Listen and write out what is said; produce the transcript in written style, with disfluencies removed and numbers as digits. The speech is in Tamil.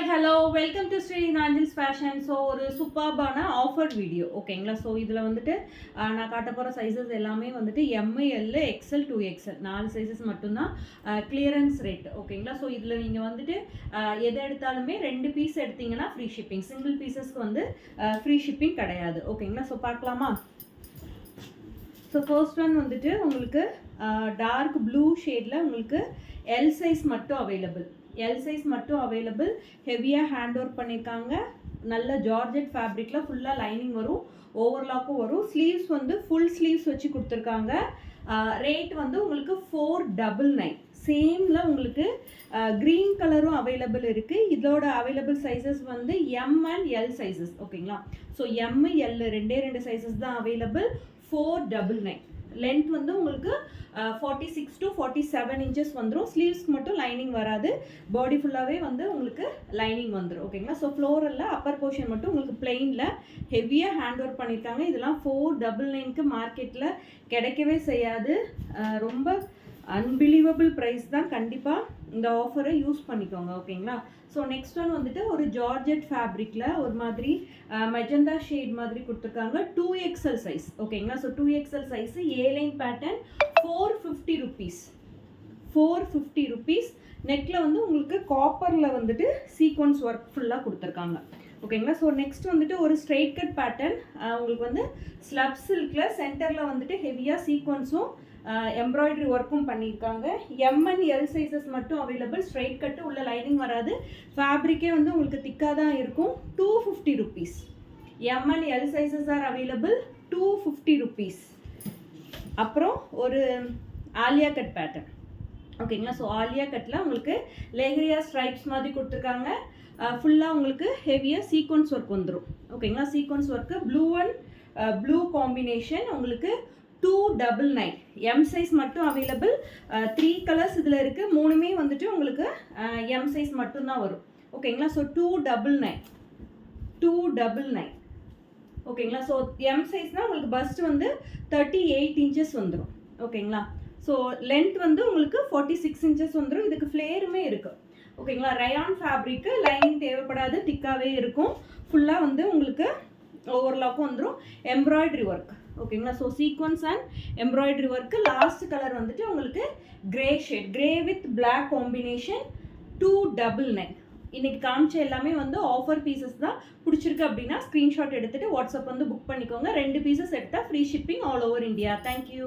Hi hello welcome to Sri Nanjils fashion. So ஒரு சூப்பர்பான ஆஃபர் வீடியோ ஓகேங்களா. ஸோ இதில் வந்துட்டு நான் காட்ட போகிற சைஸஸ் எல்லாமே வந்துட்டு எம்ஐஎல் எக்ஸ்எல் 2XL 4 சைஸஸ் மட்டும்தான் கிளியரன்ஸ் ரேட் ஓகேங்களா. ஸோ இதில் நீங்கள் வந்துட்டு எதை எடுத்தாலுமே 2 பீஸ் எடுத்தீங்கன்னா ஃப்ரீ ஷிப்பிங், சிங்கிள் பீசஸ்க்கு வந்து ஃப்ரீ ஷிப்பிங் கிடையாது ஓகேங்களா. ஸோ பார்க்கலாமா. ஸோ ஃபர்ஸ்ட் ஒன் வந்துட்டு உங்களுக்கு டார்க் ப்ளூ ஷேடில் உங்களுக்கு எல் சைஸ் மட்டும் அவைலபிள். எல் சைஸ் மட்டும் அவைலபிள். ஹெவியாக ஹேண்ட் ஒர்க் பண்ணியிருக்காங்க. நல்ல ஜார்ஜெட் ஃபேப்ரிக்கில் ஃபுல்லாக லைனிங் வரும், ஓவர்லாக்கும் வரும். ஸ்லீவ்ஸ் வந்து ஃபுல் ஸ்லீவ்ஸ் வச்சு கொடுத்துருக்காங்க. ரேட் வந்து உங்களுக்கு 499. சேமில் உங்களுக்கு க்ரீன் கலரும் அவைலபிள் இருக்குது. இதோட அவைலபிள் சைஸஸ் வந்து எம் அண்ட் எல் சைஸஸ் ஓகேங்களா. ஸோ எம் எல் ரெண்டு சைஸஸ் தான் அவைலபிள். 499. லென்த் வந்து உங்களுக்கு 46 to 47 இன்ச்சஸ் வந்துடும். ஸ்லீவ்ஸ்க்கு மட்டும் லைனிங் வராது, பாடி ஃபுல்லாகவே வந்து உங்களுக்கு லைனிங் வந்துடும் ஓகேங்களா. ஸோ ஃப்ளோரலில் அப்பர் போர்ஷன் மட்டும் உங்களுக்கு பிளெயினில் ஹெவியாக ஹேண்ட் ஒர்க் பண்ணியிருக்காங்க. இதெல்லாம் 499க்கு மார்க்கெட்டில் கிடைக்கவே செய்யாது. ரொம்ப அன்பிலீவபிள் ப்ரைஸ் தான். கண்டிப்பாக இந்த ஆஃபரை யூஸ் பண்ணிக்கோங்க ஓகேங்களா. ஸோ நெக்ஸ்ட் ஒன் வந்துட்டு ஒரு ஜார்ஜெட் ஃபேப்ரிக்கில் ஒரு மாதிரி மெஜந்தா ஷேட் மாதிரி கொடுத்துருக்காங்க. 2XL சைஸ் ஓகேங்களா. So 2XL size airline pattern 450 rupees. 450 rupees. நெக்கில் வந்து உங்களுக்கு காப்பரில் வந்துட்டு சீக்வன்ஸ் ஒர்க் ஃபுல்லாக கொடுத்துருக்காங்க ஓகேங்களா. ஸோ நெக்ஸ்ட் வந்துட்டு ஒரு ஸ்ட்ரெயிட் கட் பேட்டர்ன் உங்களுக்கு வந்து ஸ்லப் சில்கில் சென்டரில் வந்துட்டு ஹெவியாக சீக்வன்ஸும் எம்ப்ராய்டரி ஒர்க்கும் பண்ணியிருக்காங்க. எம் அண்ட் எல் சைஸஸ் மட்டும் அவைலபிள். ஸ்ட்ரைட் கட்டு உள்ள லைனிங் வராது. ஃபேப்ரிக்கே வந்து உங்களுக்கு திக்காக தான் இருக்கும். 250 rupees. M and L sizes are available. 250 rupees. அப்புறம் ஒரு ஆலியா கட் பேட்டர்ன் ஓகேங்களா. ஸோ ஆலியா கட்டில் உங்களுக்கு லேகரியா ஸ்ட்ரைப்ஸ் மாதிரி கொடுத்துருக்காங்க. ஃபுல்லாக உங்களுக்கு ஹெவியாக சீக்வன்ஸ் ஒர்க் வந்துடும் ஓகேங்களா. Sequence work blue and blue combination உங்களுக்கு 299. எம் சைஸ் மட்டும் அவைலபிள். 3 கலர்ஸ் இதில் இருக்குது. 3மே வந்துட்டு உங்களுக்கு எம் சைஸ் மட்டும்தான் வரும் ஓகேங்களா. ஸோ 299 ஓகேங்களா. ஸோ எம் சைஸ்னால் உங்களுக்கு பஸ்ட் வந்து 38 இன்ச்சஸ் வந்துடும் ஓகேங்களா. ஸோ லென்த் வந்து உங்களுக்கு 46 இன்ச்சஸ் வந்துடும். இதுக்கு ஃப்ளேருமே இருக்குது ஓகேங்களா. ரயான் ஃபேப்ரிக்கு லைனிங் தேவைப்படாது, திக்காகவே இருக்கும். ஃபுல்லாக வந்து உங்களுக்கு ஓவர்லாக்கும் வந்துடும். எம்ப்ராய்டரி ஒர்க் ஓகேங்களா. So sequence and embroidery work. Last colour வந்துட்டு உங்களுக்கு grey shade, grey with black combination 299. இன்றைக்கி காமிச்ச எல்லாமே வந்து ஆஃபர் பீசஸ் தான். பிடிச்சிருக்கு அப்படின்னா ஸ்க்ரீன்ஷாட் எடுத்துகிட்டு வாட்ஸ்அப் வந்து புக் பண்ணிக்கோங்க. 2 பீசஸ் எடுத்தால் free shipping all over India. Thank you.